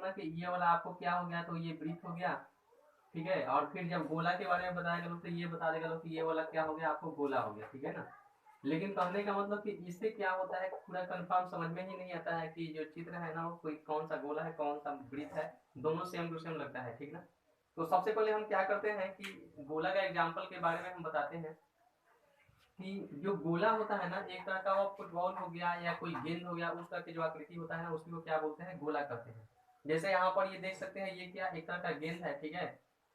ना कि ये वाला आपको क्या हो गया, तो ये वृत्त हो गया, ठीक है। और फिर जब गोला के बारे में बताया गया तो ये बता देगा कि ये वाला क्या हो गया, आपको गोला हो गया, ठीक है ना। लेकिन कहने का मतलब कि इससे क्या होता है, पूरा कंफर्म समझ में ही नहीं आता है कि जो चित्र है ना वो कोई कौन सा गोला है कौन सा वृत्त है, दोनों सेम टू सेम लगता है, ठीक ना। तो सबसे पहले हम क्या करते हैं कि गोला का एग्जाम्पल के बारे में हम बताते हैं कि जो गोला होता है ना, एक तरह का वो फुटबॉल हो गया या कोई गेंद हो गया, उस तरह की जो आकृति होता है ना उसी को क्या बोलते हैं, गोला कहते हैं। जैसे यहाँ पर ये देख सकते हैं, ये क्या एक तरह का गेंद है, ठीक है।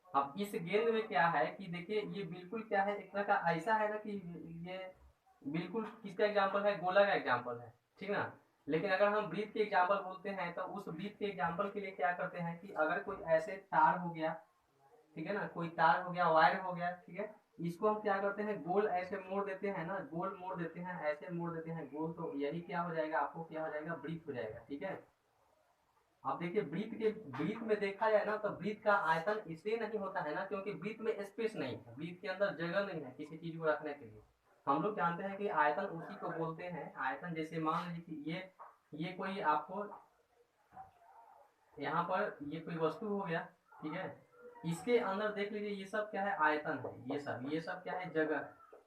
अब इस गेंद में क्या है कि देखिए ये बिल्कुल क्या है, एक तरह का ऐसा है ना कि ये बिल्कुल किसका एग्जाम्पल है, गोला का एग्जाम्पल है, ठीक ना। लेकिन अगर हम वृत्त के एग्जाम्पल बोलते हैं तो उस वृत्त के एग्जाम्पल के लिए क्या करते हैं कि अगर कोई ऐसे तार हो गया, ठीक है ना, कोई तार हो गया, वायर हो गया, ठीक है, इसको हम क्या करते हैं, गोल ऐसे मोड़ देते हैं ना, गोल मोड़ देते हैं, ऐसे मोड़ देते हैं गोल, तो यही क्या हो जाएगा, आपको क्या हो जाएगा, वृत्त हो जाएगा, ठीक है। अब देखिए वृत्त में देखा जाए ना तो वृत्त का आयतन इसलिए नहीं होता है ना क्योंकि वृत्त में स्पेस नहीं है, वृत्त के अंदर जगह नहीं है किसी चीज को रखने के लिए। हम लोग जानते हैं कि आयतन उसी को बोलते हैं, आयतन जैसे मान लीजिए कि ये कोई आपको यहाँ पर ये कोई वस्तु हो गया, ठीक है, इसके अंदर देख लीजिए ये सब क्या है, आयतन है, ये सब क्या है, जगह,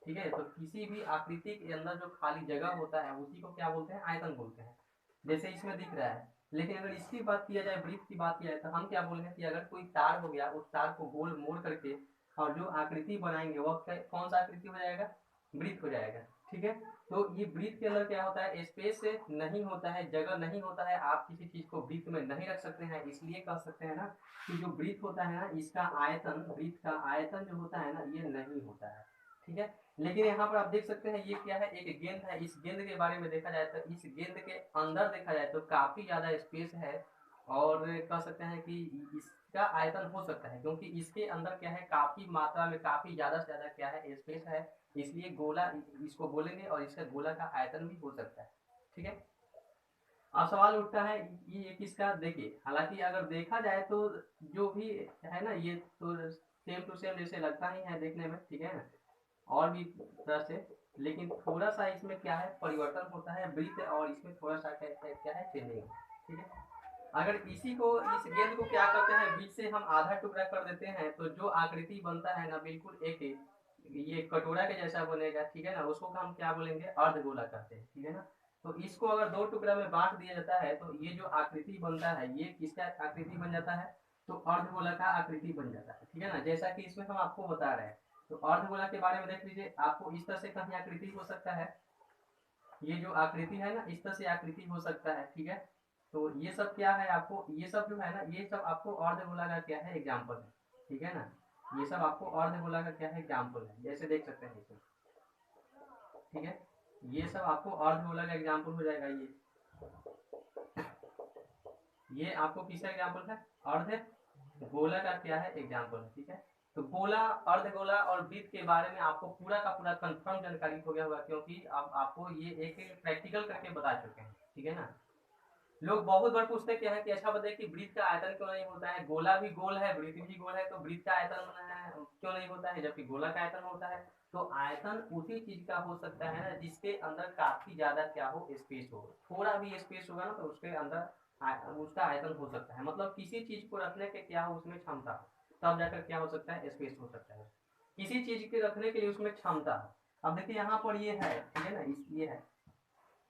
ठीक है। तो किसी भी आकृति के अंदर जो खाली जगह होता है उसी को क्या बोलते हैं, आयतन बोलते हैं, जैसे इसमें दिख रहा है। लेकिन अगर इसकी बात किया जाए, वृत्त की बात किया जाए, तो हम क्या बोलेंगे कि अगर कोई तार हो गया, उस तार को गोल मोड़ करके और जो आकृति बनाएंगे वह कौन सा आकृति हो जाएगा, वृत्त हो जाएगा, ठीक है। तो ये वृत्त के अंदर क्या होता है, स्पेस नहीं होता है, जगह नहीं होता है, आप किसी चीज को वृत्त में नहीं रख सकते हैं, इसलिए कह सकते हैं ना कि जो वृत्त होता है ना, इसका आयतन, वृत्त का आयतन जो होता है ना ये नहीं होता है, ठीक है। लेकिन यहाँ पर आप देख सकते हैं ये क्या है, एक गेंद है, इस गेंद के बारे में देखा जाए तो इस गेंद के अंदर देखा जाए तो काफी ज्यादा स्पेस है, और कह सकते हैं कि इसका आयतन हो सकता है क्योंकि इसके अंदर क्या है, काफी मात्रा में काफी ज्यादा से ज्यादा क्या है, स्पेस है, इसलिए गोला इसको बोलेंगे और इसका गोला का आयतन भी हो सकता है, ठीक है। अब सवाल उठता है ये किसका, देखिए हालांकि अगर देखा जाए तो जो भी है ना ये तो सेम टू सेम जैसे लगता ही है देखने में, ठीक है ना, और भी तरह से। लेकिन थोड़ा सा इसमें क्या है, परिवर्तन होता है वृत्त और इसमें थोड़ा सा क्या है, चेंजिंग, ठीक है। अगर इसी को, इस गेंद को क्या करते हैं, बीच से हम आधा टुकड़ा कर देते हैं तो जो आकृति बनता है ना बिल्कुल एक ये कटोरा के जैसा बनेगा, ठीक है ना, उसको हम क्या बोलेंगे, अर्धगोला कहते हैं, ठीक है ना। तो इसको अगर दो टुकड़ा में बांट दिया जाता है तो ये जो आकृति बनता है ये किसका आकृति बन जाता है, तो अर्धगोला का आकृति बन जाता है, ठीक है ना, जैसा कि इसमें हम आपको बता रहे हैं। तो अर्धगोला के बारे में देख लीजिए, आपको इस तरह से कहीं आकृति हो सकता है, ये जो आकृति है ना इस तरह से आकृति हो सकता है, ठीक है। तो ये सब क्या है, आपको ये सब जो है ना ये सब आपको अर्धगोला का क्या है, एग्जाम्पल है, ठीक है ना। ये सब आपको अर्धगोला का क्या है, एग्जाम्पल है, जैसे देख सकते हैं इसमें, ठीक है। ये सब आपको अर्धगोला का एग्जाम्पल हो जाएगा, ये आपको किसका एग्जाम्पल है, अर्ध गोला का क्या है, एग्जाम्पल है, ठीक है। तो गोला, अर्धगोला और वृत्त के बारे में आपको पूरा का पूरा कंफर्म जानकारी हो गया होगा क्योंकि अब आपको ये एक प्रैक्टिकल करके बता चुके हैं, ठीक है ना। लोग बहुत बार पूछते क्या है कि अच्छा बताइए कि वृत्त का आयतन क्यों नहीं होता है, गोला भी गोल है वृत्त भी गोल है तो वृत्त का आयतन क्यों नहीं होता है जबकि गोला का आयतन होता है। तो आयतन उसी चीज का हो सकता है ना जिसके अंदर काफी ज्यादा क्या हो, स्पेस हो, थोड़ा भी स्पेस होगा ना तो उसके अंदर उसका आयतन हो सकता है, मतलब किसी चीज को रखने के क्या हो उसमें क्षमता हो, तब जाकर क्या हो सकता है, स्पेस हो सकता है, किसी चीज के रखने के लिए उसमें क्षमता हो। अब देखिए यहाँ पर ये है, ठीक है ना, ये है,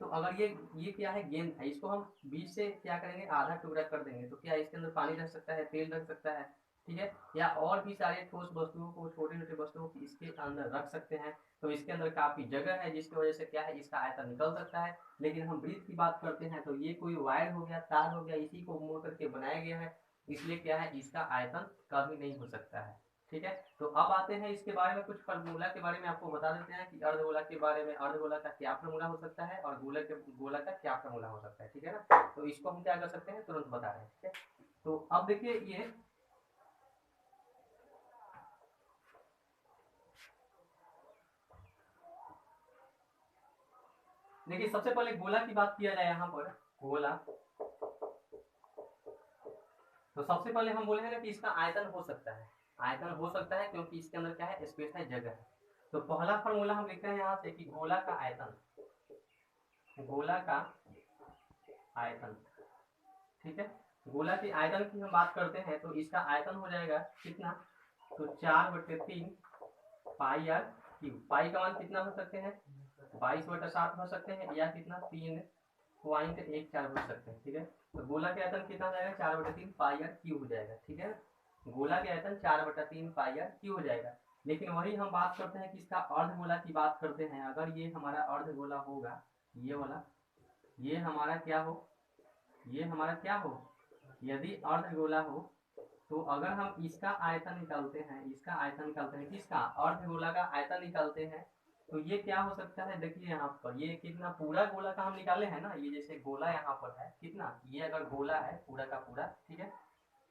तो अगर ये क्या है, गेंद है, इसको हम बीच से क्या करेंगे, आधा टुकड़ा कर देंगे तो क्या इसके अंदर पानी रख सकता है, तेल रख सकता है, ठीक है, या और भी सारे ठोस वस्तुओं को, छोटे छोटे वस्तुओं को इसके अंदर रख सकते हैं। तो इसके अंदर काफी जगह है जिसकी वजह से क्या है, इसका आयतन निकल सकता है। लेकिन हम वृत्त की बात करते हैं तो ये कोई वायर हो गया, तार हो गया, इसी को मोड़ करके बनाया गया है, इसलिए क्या है, इसका आयतन कभी नहीं हो सकता है, ठीक है। तो अब आते हैं इसके बारे में, कुछ फार्मूला के बारे में आपको बता देते हैं कि अर्धगोला के बारे में, अर्धगोला का क्या फार्मूला हो सकता है और गोला का क्या फार्मूला हो सकता है, ठीक है ना। तो इसको हम क्या कर सकते हैं, तुरंत बता रहे हैं, ठीक है। तो अब देखिए ये देखिए सबसे पहले गोला की बात किया जाए यहाँ पर, गोला, तो सबसे पहले हम बोले हैं ना कि इसका आयतन हो सकता है, आयतन हो सकता है क्योंकि इसके अंदर क्या है, स्पेस है, जगह है। तो पहला फार्मूला हम लिखते हैं यहाँ से कि गोला का आयतन, गोला का आयतन, ठीक है। गोला के आयतन की हम बात करते हैं तो इसका आयतन हो जाएगा कितना, तो 4/3 पाई आर क्यूब। पाई का मान कितना भर सकते हैं, 22/7 भर सकते हैं, या कितना 3.14 भर सकते हैं। ठीक है, तो गोला के आयतन कितना हो जाएगा, 4/3 पाई आर क्यूब हो जाएगा। ठीक है, गोला के आयतन 4/3 पाई आर क्यूब हो जाएगा। लेकिन वही हम बात करते हैं कि इसका अर्धगोला की बात करते हैं। अगर ये हमारा अर्धगोला होगा, ये वाला, ये हमारा क्या हो, ये हमारा क्या हो, यदि अर्धगोला हो, तो अगर हम इसका आयतन निकालते हैं, इसका आयतन निकालते हैं, किसका, अर्धगोला का आयतन निकालते हैं, तो ये क्या हो सकता है, देखिए यहाँ पर ये कितना, पूरा गोला का हम निकाले हैं ना, ये जैसे गोला यहाँ पर है कितना, ये अगर गोला है पूरा का पूरा, ठीक है,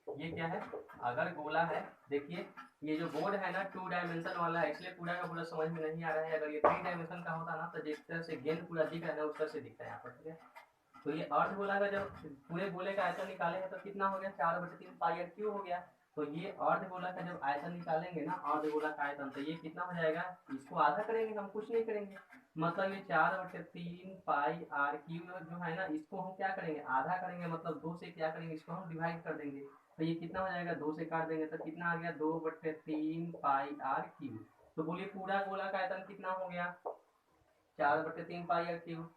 ये क्या है, अगर गोला है, देखिए ये जो बोर्ड है ना 2 डायमेंशन वाला है, इसलिए पूरा का पूरा समझ में नहीं आ रहा है। अगर ये 3 डायमेंशन का होता ना, तो जिस तरह से गेंद पूरा दिख रहा है ना, उस तरह से दिखता है यहाँ पर। ठीक है, तो ये अर्धगोला का जब पूरे गोले का आयतन निकाले हैं तो कितना हो गया, 4/3 पाई आर क्यूब हो गया। तो ये अर्धगोला का जब आयतन निकालेंगे ना, अर्धगोला का आयतन, तो ये कितना हो जाएगा, इसको आधा करेंगे, हम कुछ नहीं करेंगे, मतलब ये 4/3 पाई आर क्यूब जो है ना, इसको हम क्या करेंगे, आधा करेंगे, मतलब 2 से क्या करेंगे, इसको हम डिवाइड कर देंगे। तो ये कितना हो जाएगा, 2 से काट देंगे तो कितना आ गया, 2/3 पाई आर क्यूब। तो बोलिए पूरा गोला का आयतन कितना हो गया, 4/3 पाई आर क्यूब।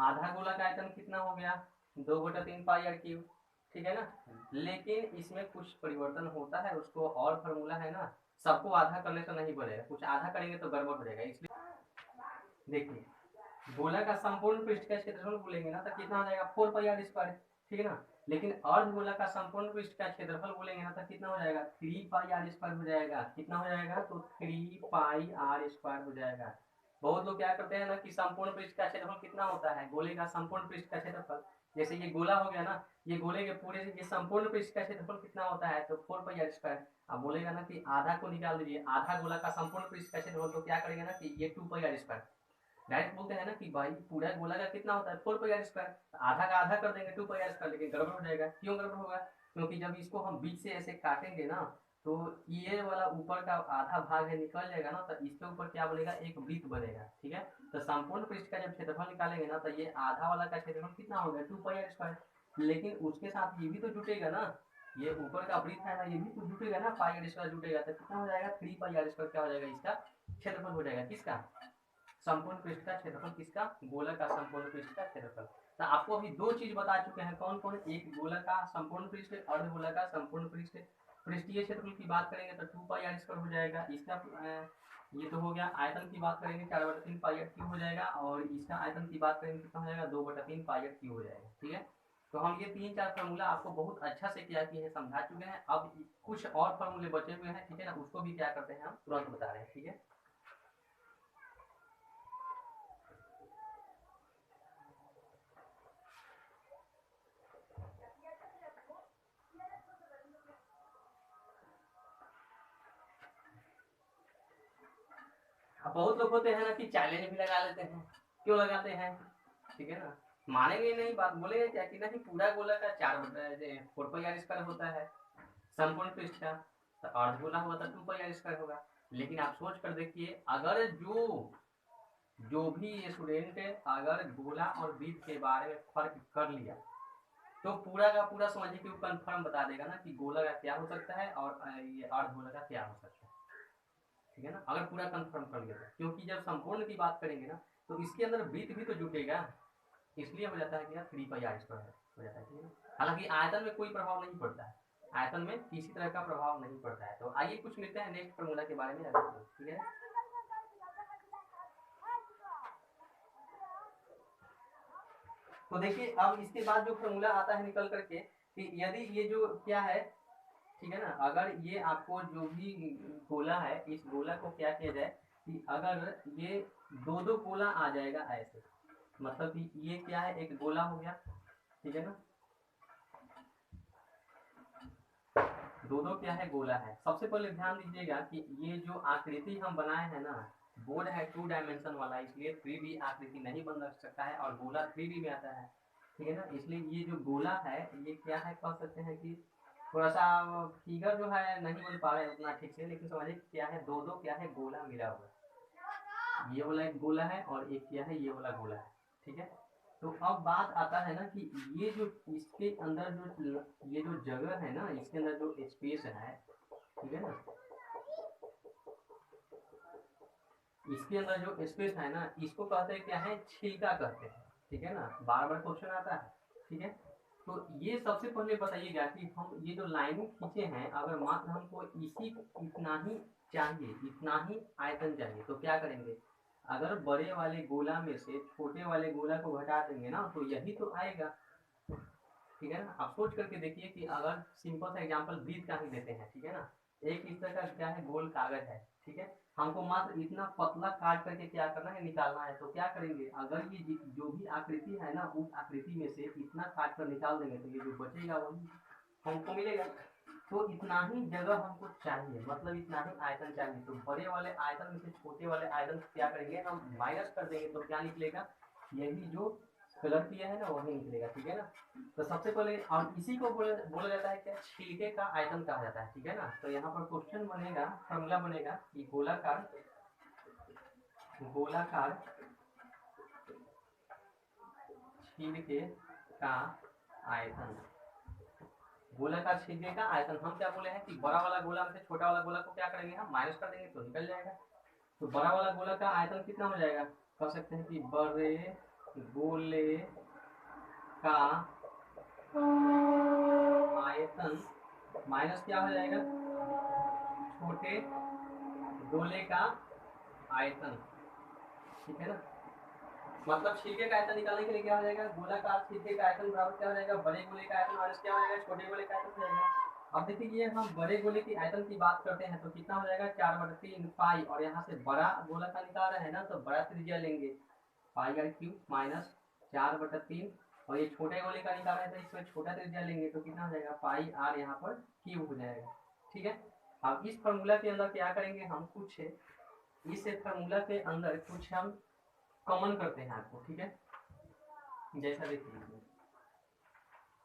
आधा गोला का आयतन कितना हो गया, 2/3 पाई आर क्यूब। ठीक है ना, लेकिन इसमें कुछ परिवर्तन होता है, उसको और फॉर्मूला है ना, सबको आधा करने से नहीं बनेगा, कुछ आधा करेंगे तो गड़बड़ हो जाएगा। इसलिए देखिए, गोला का संपूर्ण पृष्ठ का क्षेत्रफल बोलेंगे ना, तो कितना हो जाएगा, 4 पाई आर स्क्वायर। ठीक है ना, लेकिन अर्धगोला का संपूर्ण पृष्ठ का क्षेत्रफल बोलेंगे ना, तो कितना हो जाएगा, 3 पाई आर स्क्वायर हो जाएगा। कितना हो जाएगा, तो 3 पाई आर स्क्वायर हो जाएगा। बहुत लोग क्या करते हैं ना कि संपूर्ण पृष्ठ का क्षेत्रफल कितना होता है, गोले का संपूर्ण पृष्ठ का क्षेत्रफल, जैसे ये गोला हो गया ना, ये गोले के पूरे ये संपूर्ण पृष्ठ का क्षेत्रफल कितना होता है, तो 4 पाई आर स्क्वायर। अब बोलेगा ना कि आधा को निकाल दीजिए, आधा गोला का संपूर्ण पृष्ठ का क्षेत्रफल, तो क्या करेंगे ना कि ये 2 पाई आर स्क्वायर। डायरेक्ट बोलते हैं ना कि भाई पूरा गोला का कितना होता है, 4 पाई आर स्क्वायर, आधा का आधा कर देंगे 2 पाई आर स्क्वायर, लेकिन गड़बड़ हो जाएगा। क्यों गड़बड़ होगा, क्योंकि जब इसको हम बीच से ऐसे काटेंगे ना, तो ये वाला ऊपर का आधा भाग है निकल जाएगा ना, तो इसके ऊपर क्या बनेगा, एक वृत्त बनेगा। ठीक है, तो संपूर्ण पृष्ठ का जब क्षेत्रफल निकालेंगे ना, तो ये आधा वाला का क्षेत्रफल कितना हो गया, 2 पाई आर स्क्वायर। लेकिन उसके साथ ये भी तो जुटेगा ना, ये ऊपर का वृत्त है ना, ये भी तो जुटेगा ना, पाई आर स्क्वायर जुटेगा, तो कितना हो जाएगा, 3 पाई आर स्क्वायर क्या हो जाएगा, इसका क्षेत्रफल हो जाएगा, किसका, संपूर्ण पृष्ठ का क्षेत्रफल, किसका, गोला का संपूर्ण पृष्ठ का क्षेत्रफल। तो आपको अभी 2 चीज बता चुके हैं, कौन कौन, एक गोला का संपूर्ण पृष्ठ, अर्धगोला का संपूर्ण पृष्ठ। पृष्ठीय क्षेत्रफल की बात करेंगे तो 2 पाई आर स्क्वायर हो जाएगा। इसका ये तो हो गया। आयतन की बात करेंगे 4/3 पाई आर क्यूब हो जाएगा, और इसका आयतन की बात करेंगे कितना हो जाएगा, 2/3 पाई आर क्यूब हो जाएगा। ठीक है, तो हम ये 3-4 फार्मूला आपको बहुत अच्छा से क्या किए हैं, समझा चुके हैं। अब कुछ और फार्मूले बचे हुए हैं, ठीक है ना, उसको भी क्या करते हैं हम तुरंत बता रहे हैं। ठीक है, अब बहुत लोग होते हैं ना कि चैलेंज भी लगा लेते हैं, क्यों लगाते हैं, ठीक है ना, मानेंगे नहीं बात, बोलेंगे क्या कि नहीं पूरा गोला का 4 पाई आर स्क्वायर होता है संपूर्ण पृष्ठ का, तो अर्धगोला हुआ तो 2 पाई आर स्क्वायर होगा। लेकिन आप सोच कर देखिए, अगर जो जो भी स्टूडेंट अगर गोला और वृत्त के बारे में फर्क कर लिया, तो पूरा का पूरा समझिए कि वो कंफर्म बता देगा ना कि गोला का क्या हो सकता है और ये अर्धगोला का क्या हो सकता है। ठीक है ना, अगर पूरा कंफर्म कर लिया, तो क्योंकि जब संपूर्ण की बात करेंगे ना, तो इसके अंदर वृत्त भी तो जुटेगा, इसलिए हो जाता है कि 3 पाई आर स्क्वायर हो जाता है। ठीक है ना, हालांकि आयतन में कोई प्रभाव नहीं पड़ता है, आयतन में किसी तरह का प्रभाव नहीं पड़ता है। तो आइए कुछ मिलते हैं नेक्स्ट फॉर्मूला के बारे में अभी। ठीक है, तो देखिए अब इसके बाद जो फॉर्मूला आता है निकल करके कि यदि ये जो क्या है, ठीक है ना, अगर ये आपको जो भी गोला है, इस गोला को क्या किया जाए कि अगर ये 2-2 गोला आ जाएगा ऐसे, मतलब कि ये क्या है, एक गोला हो गया, ठीक है ना, 2-2 क्या है, गोला है। सबसे पहले ध्यान दीजिएगा कि ये जो आकृति हम बनाए हैं ना, बोर्ड है 2 डायमेंशन वाला, इसलिए 3D आकृति नहीं बन सकता है, और गोला 3D में आता है। ठीक है ना, इसलिए ये जो गोला है ये क्या है, कह सकते हैं कि थोड़ा सा फिगर जो है नहीं बन पा रहा है उतना ठीक से, लेकिन समझिए क्या है, 2-2 क्या है, गोला मिला हुआ है, ये वाला एक गोला है और एक क्या है, ये वाला गोला है। ठीक है, तो अब बात आता है ना कि ये जो इसके अंदर जो ये जो जगह है ना, इसके अंदर जो स्पेस है, ठीक है ना, इसके अंदर जो स्पेस है ना, इसको कहते हैं क्या है, छिलका कहते हैं, ठीक है ना, बार बार क्वेश्चन आता है, ठीक है। तो ये सबसे पहले बताइएगा कि हम ये जो लाइनिंग खींचे हैं, अगर मात्र हमको इसी इतना ही चाहिए, इतना ही आयतन चाहिए, तो क्या करेंगे, अगर बड़े वाले गोला में से छोटे वाले गोला को घटा देंगे ना, तो यही तो आएगा, ठीक है ना। आप सोच करके देखिए कि अगर सिंपल सा एग्जांपल ब्रीथ का ही लेते हैं, ठीक है ना, एक इस तरह का क्या है, गोल कागज है, ठीक है, हमको मात्र इतना पतला काट करके क्या करना है, निकालना है। तो क्या करेंगे, अगर ये जो भी आकृति है ना, उस आकृति में से इतना काट कर निकाल देंगे, तो ये जो बचेगा वही हमको मिलेगा। तो इतना ही जगह हमको चाहिए, मतलब इतना ही आयतन चाहिए। तो बड़े वाले आयतन में से छोटे वाले आयतन क्या करेंगे, हम माइनस कर देंगे, तो क्या निकलेगा, यही जो कलर किया है ना वही निकलेगा, ठीक है ना। तो सबसे पहले, और इसी को बोला जाता है क्या, छिलके का आयतन कहा जाता है, ठीक है ना। तो यहाँ पर क्वेश्चन बनेगा, फॉर्मूला बनेगा कि गोलाकार छिलके का आयतन, गोलाकार छिलके का आयतन। हम क्या बोले हैं कि बड़ा वाला गोला में से छोटा वाला गोला को क्या करेंगे, हम माइनस कर देंगे, तो निकल जाएगा। तो बड़ा वाला गोला का आयतन कितना हो जाएगा, कह सकते हैं कि बड़े गोले का आयतन माइनस क्या हो जाएगा, छोटे गोले का आयतन, ठीक है ना। मतलब छिलके का आयतन निकालने के लिए क्या हो जाएगा, गोलाकार छिलके का आयतन बराबर क्या हो जाएगा, बड़े गोले का आयतन माइनस क्या हो जाएगा, छोटे गोले का आयतन हो जाएगा। अब देखिए हम बड़े गोले की आयतन की बात करते हैं, तो कितना हो जाएगा, 4/3 पाई, और यहाँ से बड़ा गोला का निकाल रहे हैं ना, तो बड़ा त्रिज्या लेंगे, पाई आर क्यूब माइनस 4/3, और ये छोटे गोले का निकाल रहे हैं, तो इसमें छोटा त्रिज्या लेंगे, तो कितना हो जाएगा, पाई आर यहाँ पर क्यूब हो जाएगा, ठीक है। अब इस फॉर्मूला के अंदर क्या करेंगे, हम कुछ इस फॉर्मूला के अंदर कुछ हम कॉमन करते हैं आपको, ठीक है। जैसा देखिए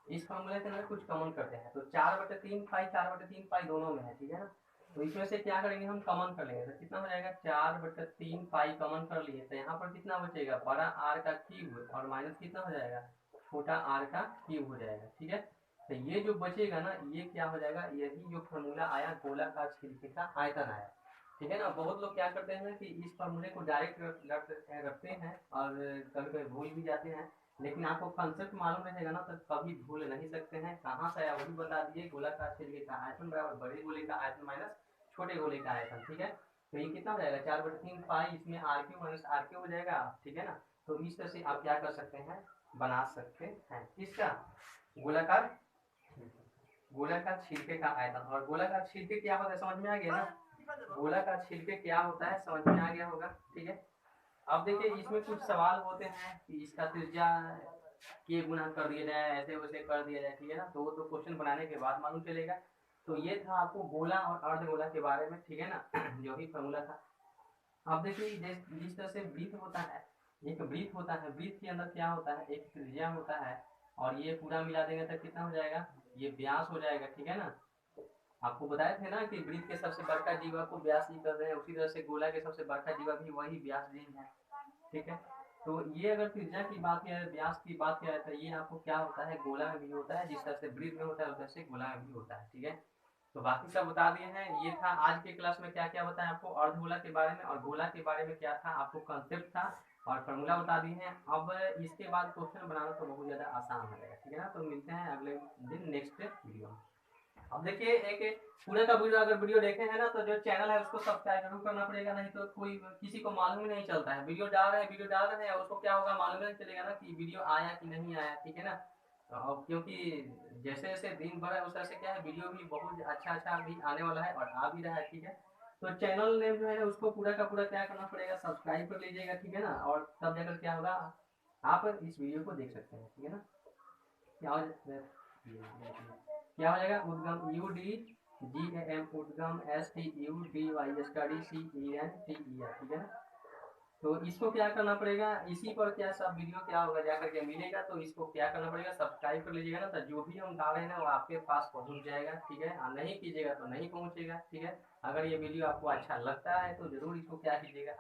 इस फॉर्मूले के अंदर कुछ कॉमन करते हैं, तो 4/3 पाई 4/3 पाई दोनों में है, ठीक है ना। तो इसमें से क्या करेंगे, हम कॉमन कर लेंगे, तो कितना हो जाएगा, 4/3 पाई कॉमन कर लिए, तो यहाँ पर कितना बचेगा, बड़ा आर का क्यूब, और माइनस कितना हो जाएगा, छोटा आर का क्यूब हो जाएगा, ठीक है। तो ये जो बचेगा ना, ये क्या हो जाएगा, यही जो फॉर्मूला आया गोलाकार छिलके का आयतन आया, ठीक है ना। बहुत लोग क्या करते हैं कि इस फॉर्मूले को डायरेक्ट रखते हैं और कभी कभी भूल भी जाते हैं, लेकिन आपको कंसेप्ट मालूम रहेगा ना, तो कभी भूल नहीं सकते हैं। कहाँ से आया वही बता दिए, गोलाकार छिलके का आयतन बराबर बड़े गोले का आयतन माइनस छोटे गोले का आयतन, ठीक है। तो ये कितना हो जाएगा, 4/3 पाई, इसमें r cube minus r cube हो जाएगा, ठीक है ना। तो इस तरह से आप क्या कर सकते हैं, बना सकते हैं इसका गोलाकार छिलके का आयतन। और गोलाकार छिलके क्या होता है, समझ में आ गया ना, गोलाकार छिलके क्या होता है समझ में आ गया होगा, ठीक है। अब देखिए इसमें कुछ सवाल होते हैं कि इसका त्रिज्या के गुना कर दिया जाए, ऐसे वैसे कर दिया जाए, ठीक है ना। तो वो तो क्वेश्चन बनाने के बाद मालूम चलेगा। तो ये था आपको गोला और अर्धगोला के बारे में, ठीक है ना, जो भी फॉर्मूला था। अब देखिए जिस तरह से वृत्त होता है, एक वृत्त होता है, वृत्त के अंदर क्या होता है, एक त्रिज्या होता है, और ये पूरा मिला देंगे तो कितना हो जाएगा, ये व्यास हो जाएगा, ठीक है ना। आपको बताए थे ना कि वृत्त के सबसे बड़का जीवा को व्यास ही कर रहे हैं, उसी तरह से गोला के सबसे बड़का जीवा भी वही व्यास जी है, ठीक है। तो ये अगर त्रिज्या की बात किया जाए, व्यास की बात किया जाए, तो ये आपको क्या होता है, गोला में भी होता है, जिस तरह से वृत्त में होता है उस तरह से गोला में भी होता है, ठीक है। तो बाकी सब बता दिए हैं। ये था आज के क्लास में क्या क्या बताया आपको अर्धगोला के बारे में, और गोला के बारे में क्या था, आपको कंसेप्ट था और फॉर्मूला बता दिए हैं। अब इसके बाद क्वेश्चन बनाना तो बहुत ज़्यादा आसान हो जाएगा, ठीक है ना। तो मिलते हैं अगले दिन नेक्स्ट वीडियो में। अब देखिए एक पूरे का वीडियो अगर वीडियो देखे हैं ना, तो जो चैनल है उसको सब्सक्राइब जरूर करना पड़ेगा, नहीं तो कोई किसी को मालूम ही नहीं चलता है, वीडियो डाल रहे हैं उसको क्या होगा मालूम नहीं चलेगा ना कि वीडियो आया कि नहीं आया, ठीक है ना। और क्योंकि जैसे जैसे दिन भर है उस तरह से क्या है, वीडियो भी बहुत अच्छा भी आने वाला है और आ भी रहा है, ठीक है। तो चैनल नेम जो है उसको पूरा का पूरा क्या करना पड़ेगा, सब्सक्राइब कर लीजिएगा, ठीक है ना। और तब जाकर क्या होगा, आप इस वीडियो को देख सकते हैं, ठीक है ना। क्या हो जाएगा, उद्गम UDGAM उद्गम STUDY स्टडी CENTER, ठीक है ना। तो इसको क्या करना पड़ेगा, इसी पर क्या सब वीडियो क्या होगा जाकर के मिलेगा, तो इसको क्या करना पड़ेगा, सब्सक्राइब कर लीजिएगा ना, तो जो भी हम डाले ना वो आपके पास पहुंच जाएगा, ठीक है। और नहीं कीजिएगा तो नहीं पहुंचेगा, ठीक है। अगर ये वीडियो आपको अच्छा लगता है तो जरूर इसको क्या कीजिएगा,